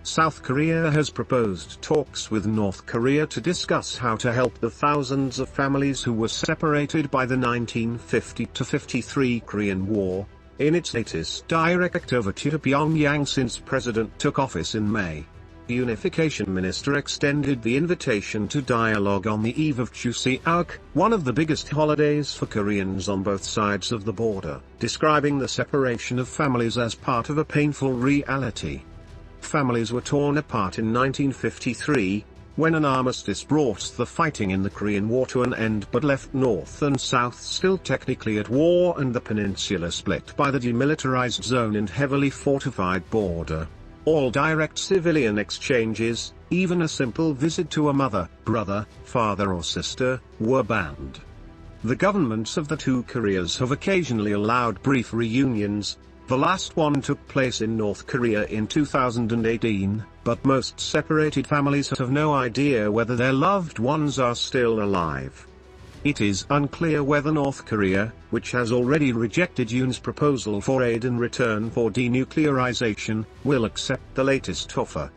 South Korea has proposed talks with North Korea to discuss how to help the thousands of families who were separated by the 1950-53 Korean War, in its latest direct overture to Pyongyang since President took office in May. The Unification Minister extended the invitation to dialogue on the eve of Chuseok, one of the biggest holidays for Koreans on both sides of the border, describing the separation of families as part of a painful reality. Families were torn apart in 1953, when an armistice brought the fighting in the Korean War to an end but left North and South still technically at war and the peninsula split by the demilitarized zone and heavily fortified border. All direct civilian exchanges, even a simple visit to a mother, brother, father or sister, were banned. The governments of the two Koreas have occasionally allowed brief reunions. The last one took place in North Korea in 2018, but most separated families have no idea whether their loved ones are still alive. It is unclear whether North Korea, which has already rejected Yoon's proposal for aid in return for denuclearization, will accept the latest offer.